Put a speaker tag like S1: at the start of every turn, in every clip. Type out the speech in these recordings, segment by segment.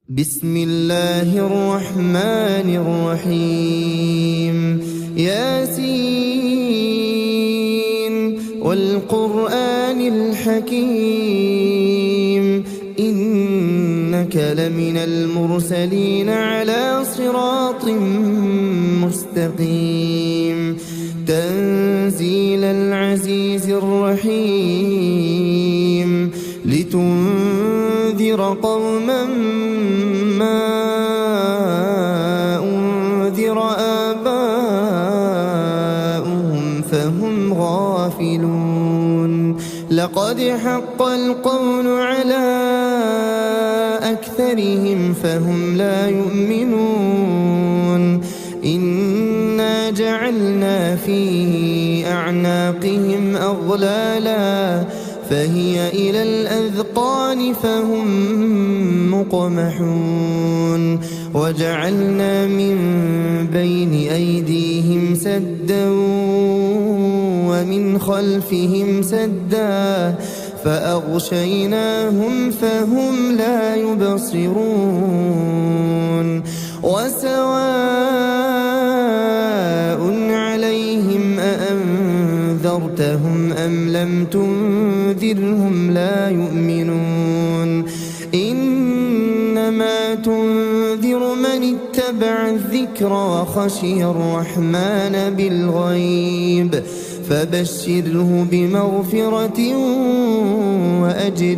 S1: بسم الله الرحمن الرحيم ياسين والقرآن الحكيم إنك لمن المرسلين على صراط مستقيم تنزيل العزيز الرحيم لتنذر قوما ما أنذر آباؤهم فهم غافلون لقد حق القول على أكثرهم فهم لا يؤمنون إنا جعلنا في أعناقهم أغلالا فهي إلى الأذقان فهم مقمحون وجعلنا من بين أيديهم سدا ومن خلفهم سدا فأغشيناهم فهم لا يبصرون وسواء عليهم أأنذرتهم أم لم تنذرهم لا يؤمنون إنما تنذر من اتبع الذكر وخشي الرحمن بالغيب فبشره بمغفرة وأجر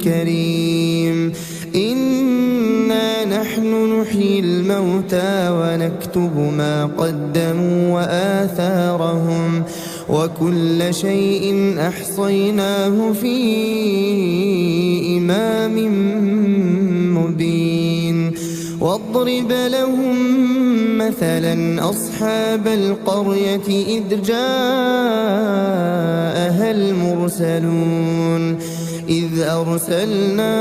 S1: كريم إنا نحن نحيي الموتى ونكتب ما قدموا وآثارهم وكل شيء أحصيناه في إمام مبين واضرب لهم مثلا أصحاب القرية إذ جاءها المرسلون إذ أرسلنا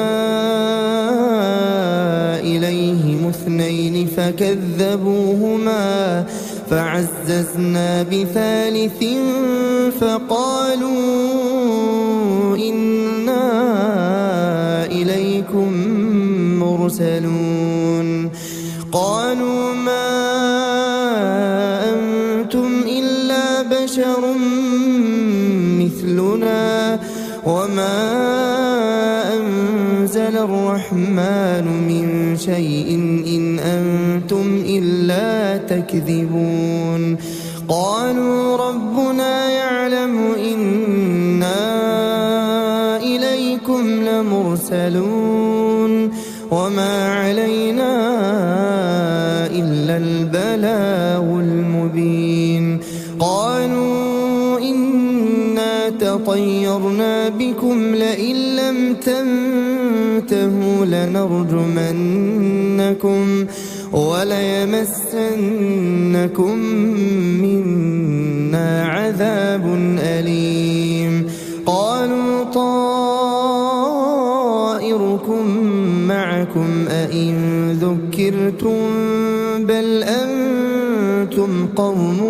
S1: إليهم اثنين فكذبوهما فعززنا بثالث فقالوا إنا إليكم مرسلون قالوا ما أنتم إلا بشر مثلنا وما أنزل الرحمن من شيء إن أنتم إلا تكذبون قالوا ربنا يعلم إنا إليكم لمرسلون وما علينا إلا البلاغ المبين قالوا إنا تطيرنا بكم لئن لم تنتهوا لنرجمنكم وليمسنكم منا عذاب أليم قالوا طائركم معكم أئن ذكرتم بل أنتم قوم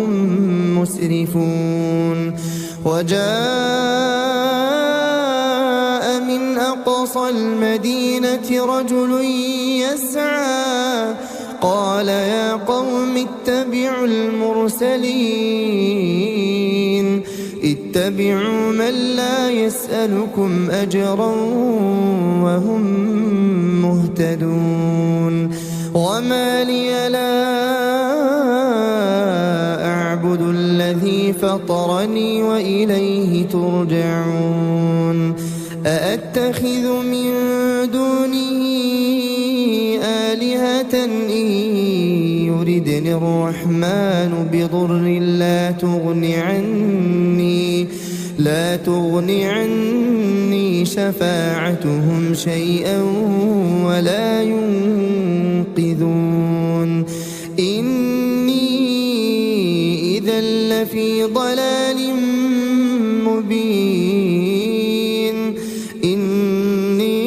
S1: مسرفون وجاء من أقصى المدينة رجل يسعى قال يا قوم اتبعوا المرسلين اتبعوا من لا يسألكم أجرا وهم مهتدون وما لي لا أعبد الذي فطرني وإليه ترجعون أأتخذ من دونه آلهة إن يردني الرحمن بضر لا تغني عني شفاعتهم شيئا ولا ينقذون إني إذا لفي ضلال مبين إني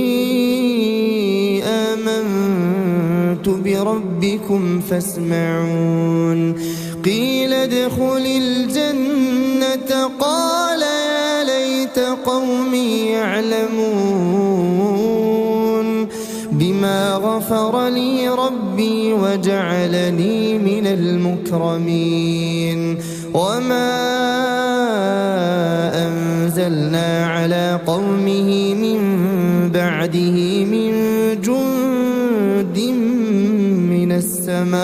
S1: آمنت بربكم فاسمعون قيل ادخل الجنة قال يا ليت قومي يعلمون بما فغفر لي ربي وجعلني من المكرمين. وما أنزلنا على قومه من بعده من جند من السماء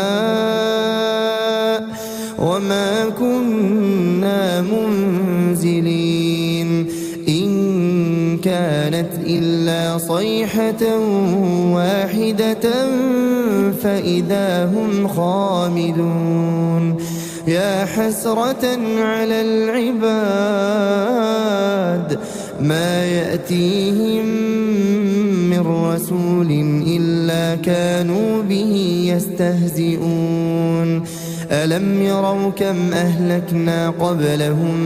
S1: وما كنا منزلين. إن كانت إلا صيحة واحدة فإذا هم خامدون. يا حسرة على العباد ما يأتيهم من رسول إلا كانوا به يستهزئون. ألم يروا كم أهلكنا قبلهم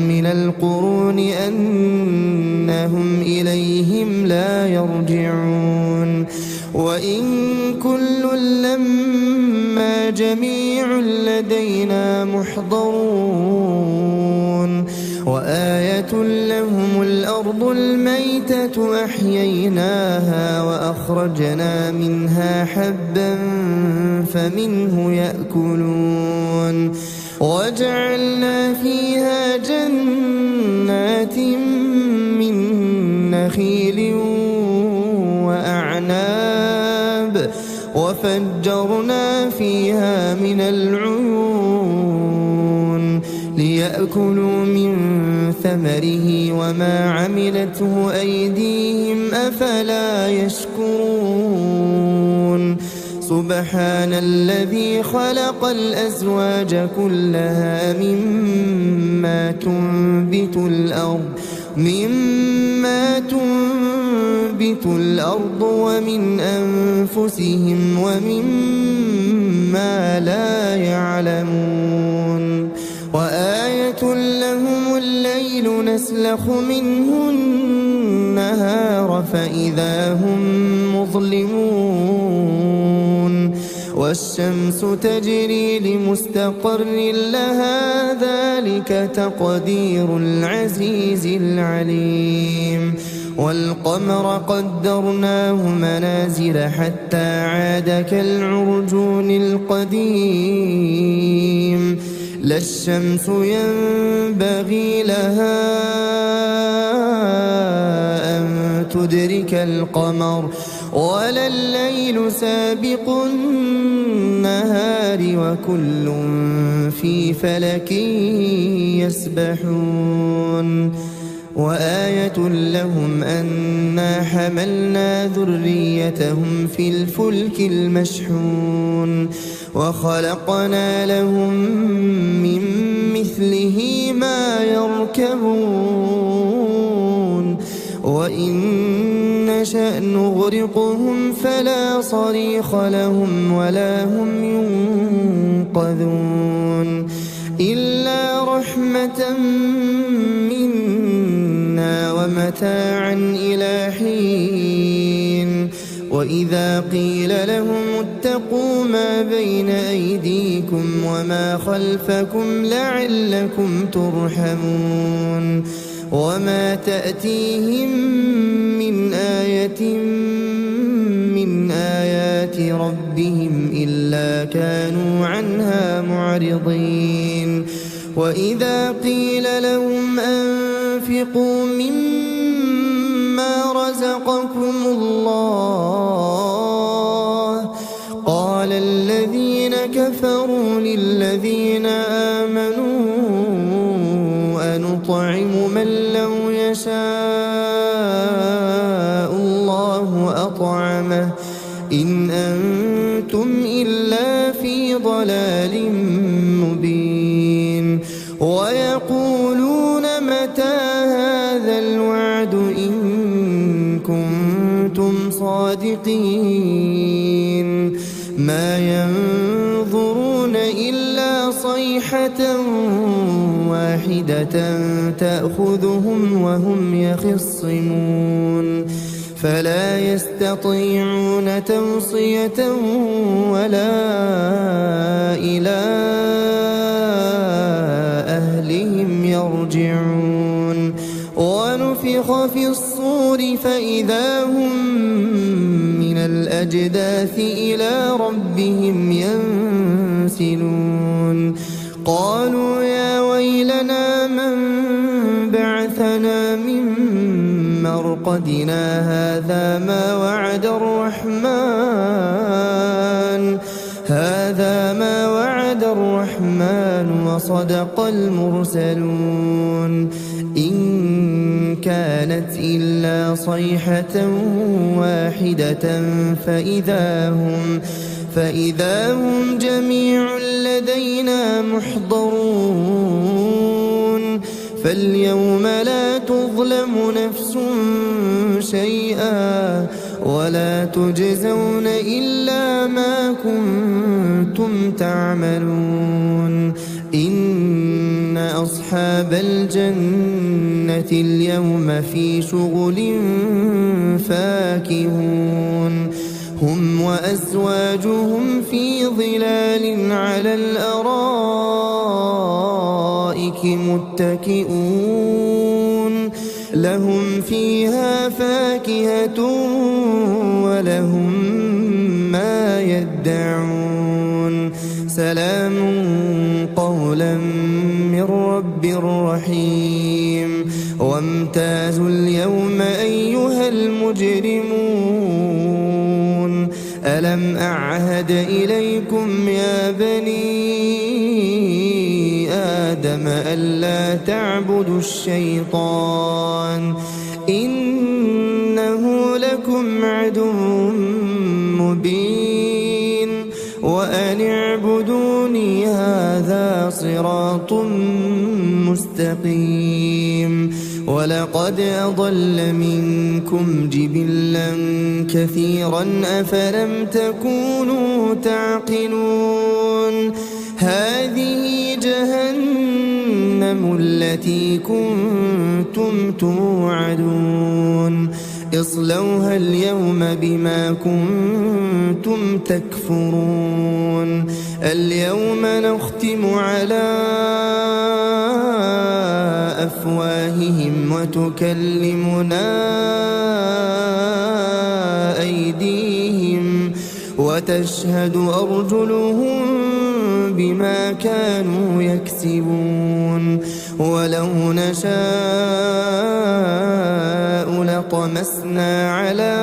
S1: من القرون أنهم إليهم لا يرجعون. وإن كل لما جميع لدينا محضرون. وآية لهم الأرض الميتة أحييناها وأخرجنا منها حبا فمنه يأكلون. وجعلنا فيها جنات من نخيل وأعناب وفجرنا فيها من العيون ليأكلوا من ثمره وما عملته أيديهم أفلا يشكرون. سبحان الذي خلق الأزواج كلها مما تنبت الأرض ومن أنفسهم ومما لا يعلمون. وآية لهم الليل نسلخ منه النهار فإذا هم مظلمون. والشمس تجري لمستقر لها ذلك تقدير العزيز العليم. والقمر قدرناه منازل حتى عاد كالعرجون القديم. لا الشمس ينبغي لها أن تدرك القمر ولا الليل سابق النهار وكل في فلك يسبحون. وآية لهم أنا حملنا ذريتهم في الفلك المشحون وخلقنا لهم من مثله ما يركبون. وإن نشأ نغرقهم فلا صريخ لهم ولا هم ينقذون. إلا رحمة منا ومتاعا إلى حين. وإذا قيل لهم اتقوا ما بين أيديكم وما خلفكم لعلكم ترحمون. وما تأتيهم من آية من آيات ربهم إلا كانوا عنها معرضين. وإذا قيل لهم أنفقوا مما رزقكم الله قال الذين كفروا للذين آمنوا أنطعم من لو يشاء الله أطعمه إن أنتم إلا في ضلال مبين. ويقولون متى هذا الوعد إن كنتم صادقين. ما ينظرون إلا صيحة واحدة تأخذهم وهم يخصمون فلا يستطيعون توصية ولا إلى أهلهم يرجعون. ونفخ في الصور فإذا هم من الأجداث الأجداث إلى ربهم ينسلون قالوا يا ويلنا من بعثنا من مرقدنا هذا ما وعد الرحمن وصدق المرسلون إن كانت إلا صيحة واحدة فإذا هم جميع لدينا محضرون فاليوم لا تظلم نفس شيئا ولا تجزون إلا ما كنتم تعملون إن أصحاب الجنة اليوم في شغل فاكهون هم وأزواجهم في ظلال على الأرائك متكئون لهم فيها فاكهة ولهم ما يدعون سلام قولا من رب رحيم وامتازوا اليوم أيها المجرمون ألم أعهد إليكم يا بني آدم ألا تعبدوا الشيطان إنه لكم عدو مبين وأن اعبدوني هذا صراط مستقيم ولقد أضل منكم جبلا كثيرا أفلم تكونوا تعقلون هذه جهنم التي كنتم توعدون اصلوها اليوم بما كنتم تكفرون اليوم نختم على أفواههم وتكلمنا أيديهم وتشهد أرجلهم بما كانوا يكسبون ولو نشاء لطمسنا على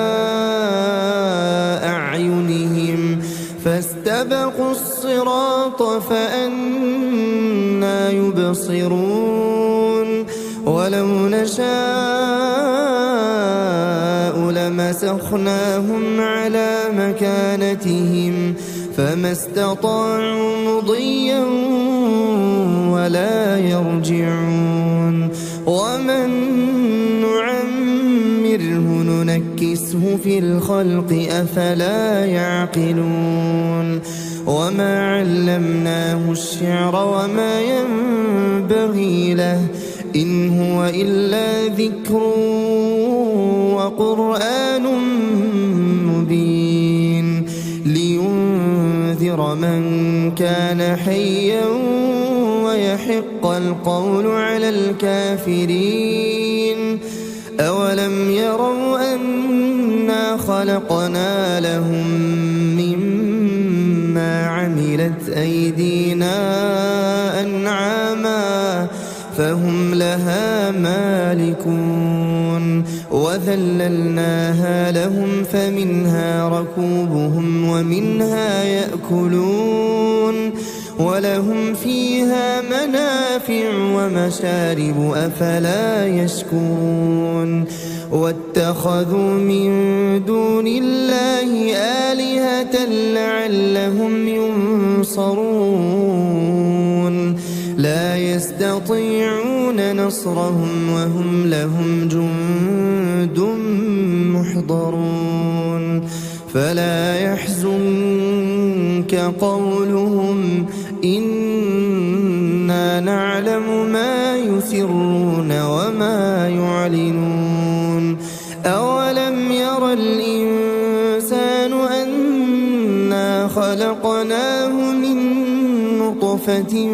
S1: أعينهم فاستبقوا الصراط فأنى يبصرون ولو نشاء لمسخناهم على مكانتهم فما استطاعوا مضيا ولا يرجعون ومن نعمره ننكسه في الخلق أفلا يعقلون وما علمناه الشعر وما ينبغي له إن هو إلا ذكر وقرآن مبين لينذر من كان حيا ويحق القول على الكافرين أولم يروا أنا خلقنا لهم مما عملت أيدينا أنعاما فهم لها مالكون وذللناها لهم فمنها ركوبهم ومنها يأكلون ولهم فيها منافع ومشارب أفلا يشكرون واتخذوا من دون الله آلهة لعلهم ينصرون لا يستطيعون نصرهم وهم لهم جند محضرون فلا يحزنك قولهم إنا نعلم ما يسرون وما يعلنون أولم ير الإنسان أنا خلقناه من نطفة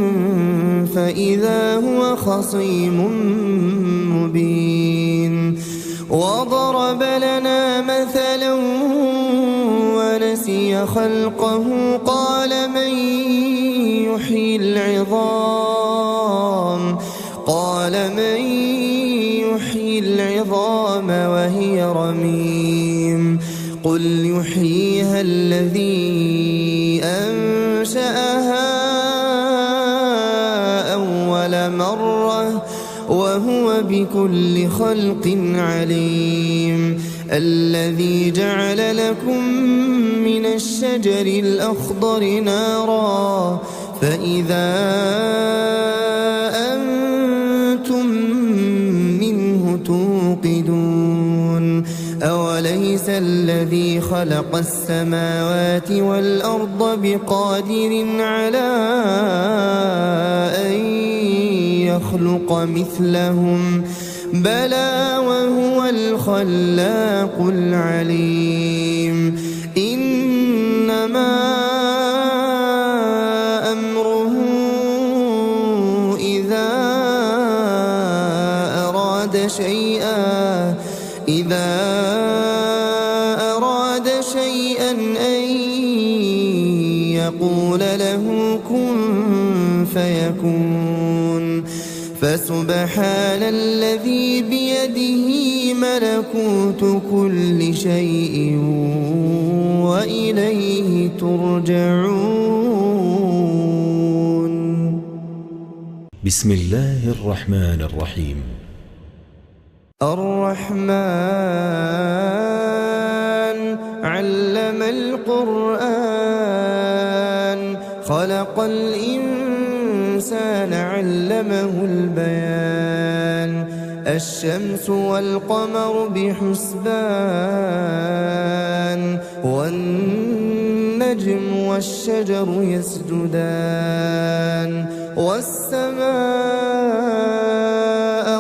S1: فإذا هو خصيم مبين وضرب لنا مثلا نسي خلقه قال من يحيي العظام وهي رميم قل يحييها الذي أنشأها أول مرة وهو بكل خلق عليم الذي جعل لكم من الشجر الأخضر نارا فإذا أنتم منه توقدون أوليس الذي خلق السماوات والأرض بقادر على أن يخلق مثلهم بلى وهو الخلاق العليم إنما أمره إذا أراد شيئا أن يقول له كن فيكون فسبحان الذي بيده ملكوت كل شيء وإليه ترجعون.
S2: بسم الله الرحمن الرحيم.
S1: الرحمن علم القرآن خلق الإنسان علمه البيان الشمس والقمر بحسبان والنجم والشجر يسجدان والسماء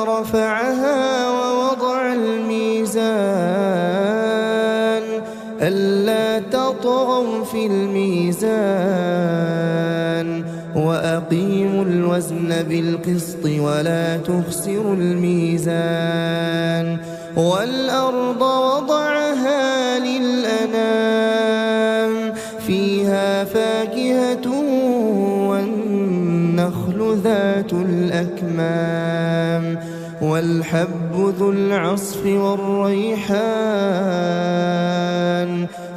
S1: رفعها ووضع الميزان ألا تطغوا في الميزان وأقيموا الوزن بالقسط ولا تخسروا الميزان والأرض وضعها للأنام فيها فاكهة والنخل ذات الأكمام والحب ذو العصف والريحان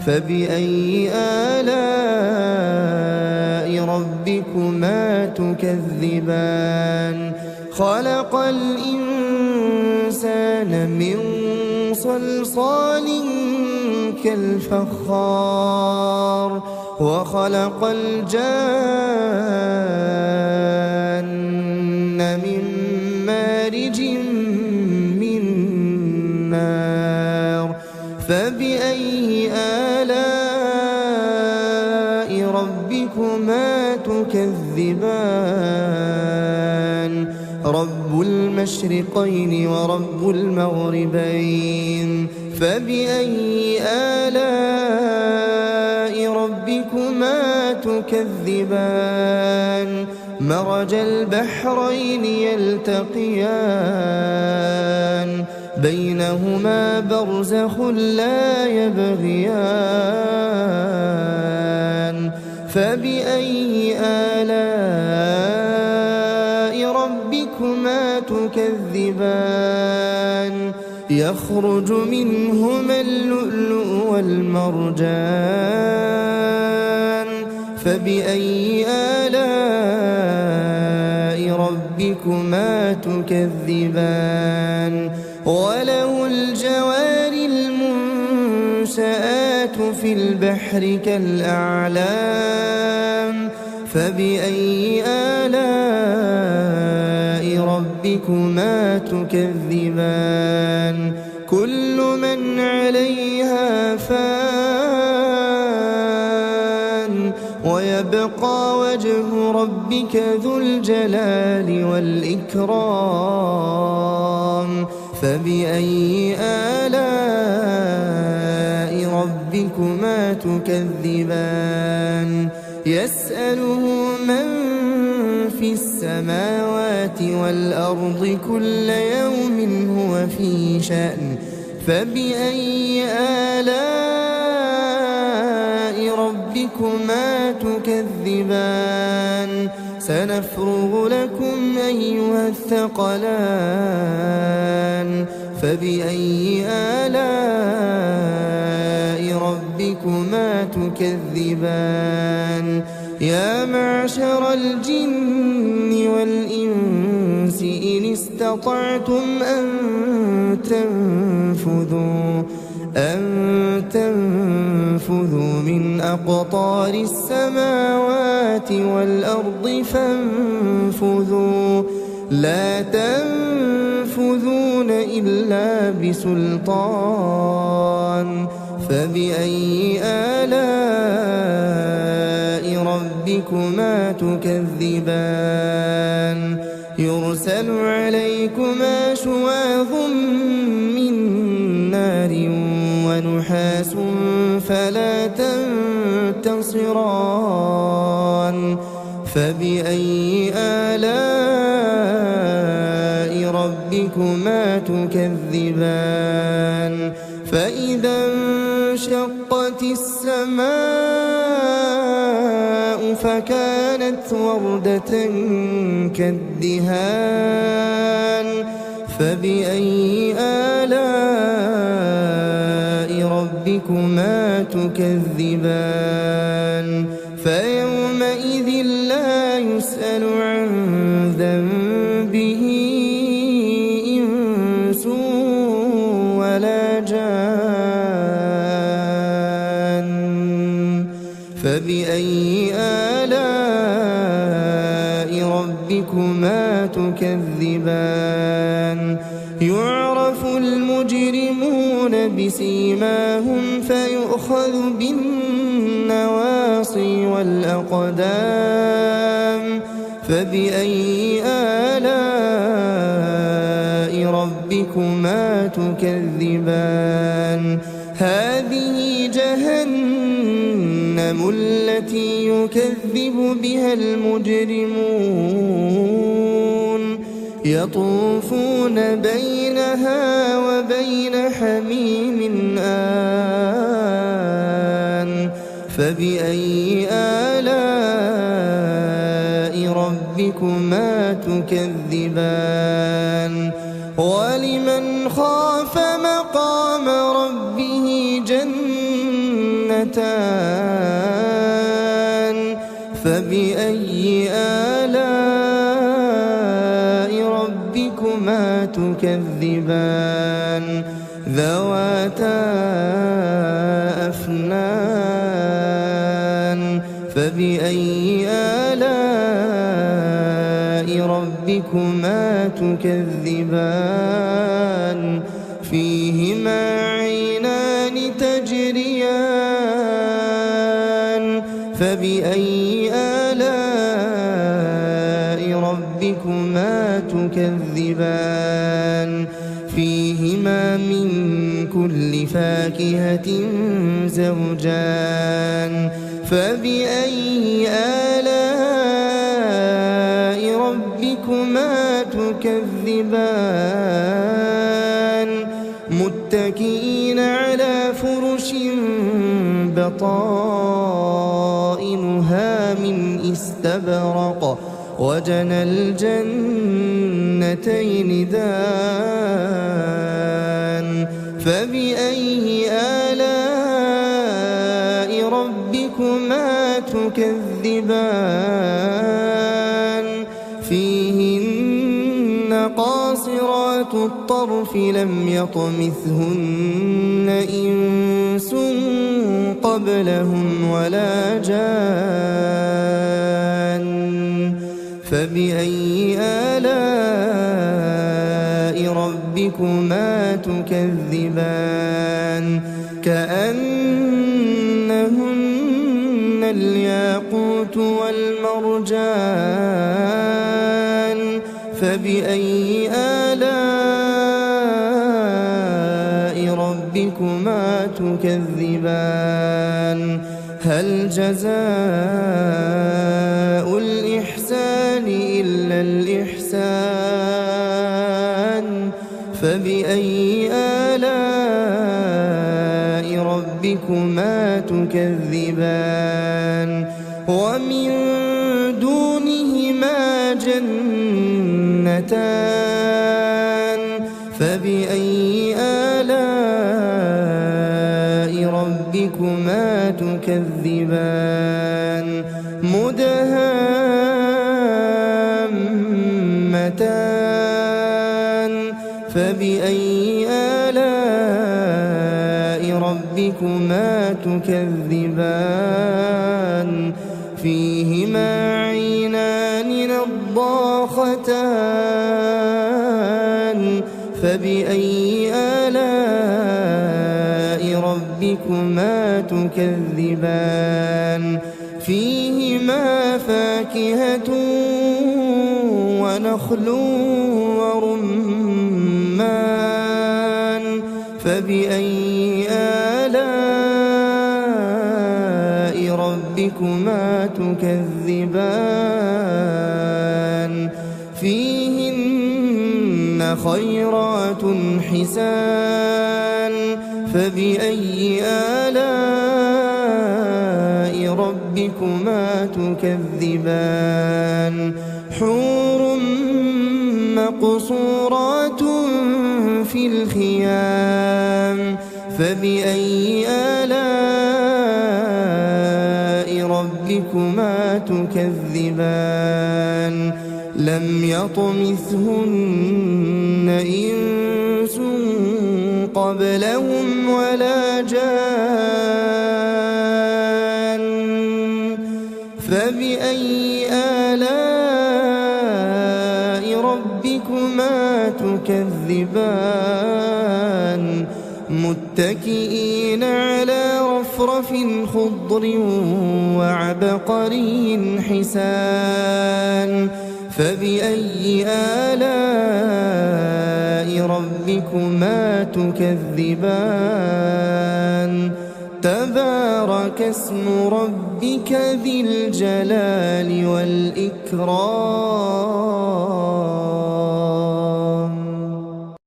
S1: فبأي آلاء ربكما تكذبان خلق الإنسان من صلصال كالفخار وخلق الجان من مارج من نار فبأي آلاء ربكما تكذبان رب المشرقين ورب المغربين فبأي آلاء ربكما تكذبان مرج البحرين يلتقيان بينهما برزخ لا يبغيان فبأي آلاء ربكما تكذبان يخرج منهما اللؤلؤ والمرجان فبأي آلاء ربكما تكذبان وله الجوار المنشآت في البحر كالأعلام فبأي آلاء ربكما تكذبان كل من عليها فان ويبقى وجه ربك ذو الجلال والإكرام فبأي آلاء ربكما تكذبان يسأله من في السماوات والأرض كل يوم هو في شأن فبأي آلاء ربكما تكذبان سنفرغ لكم أيها الثقلان فبأي آلاء ربكما تكذبان يا معشر الجن والإنس إن استطعتم أن تنفذوا من أقطار السماوات والأرض فانفذوا لا تنفذون إلا بسلطان فبأي آلاء ربكما تكذبان يرسل عليكما شواظ من نار ونحاس فلا تنتصران فبأي آلاء ربكما تكذبان فإذا انشقت السماء فكانت وردة كالدهان فبأي آلاء ربكما تكذبان فيومئذ لا يسأل عن ذنبه إنس ولا جان فبأي آلاء ربكما تكذبان يعرف المجرمون بسيماهم فيؤخذ بالنواصي والأقدام فبأي آلاء ربكما تكذبان هذه جهنم التي يكذب بها المجرمون يطوفون بينها وبين حميم آن فبأي آلاء ربكما تكذبان ولمن خاف مقام ربه جنتان فبأي آلاء ربكما تكذبان ذواتا أفنان فبأي آلاء ربكما تكذبان فيهما عينان تجريان فبأي آلاء ربكما تكذبان فيهما من كل فاكهة زوجان فبأي آلاء ربكما تكذبان متكئين على فرش بطائنها من استبرق وجنى الجنتين دان فبأي آلاء ربكما تكذبان فيهن قاصرات الطرف لم يطمثهن إنس قبلهم ولا جان فبأي آلاء ربكما تكذبان كأنهن الياقوت والمرجان فبأي آلاء ربكما تكذبان هل جزاء الإحسان إلا الإحسان فبأي آلاء ربكما تكذبان ومن دونهما جنتان فبأي آلاء ربكما تكذبان مدهامتان فبأي آلاء ربكما تكذبان فيهما عينان نضاختان فبأي آلاء ربكما تكذبان فيهما فاكهة ونخل ورمان فبأي آلاء ربكما تكذبان فيهن خيرات حسان فبأي آلاء ربكما تكذبان حور مقصورات في الخيام فبأي آلاء ربكما تكذبان لم يطمثهن إنس قبلهم ولا جان فبأي آلاء ربكما تكذبان متكئين على رفرف خضر وعبقري حسان فبأي آلاء ربكما تكذبان تبارك اسم ربك ذي الجلال والإكرام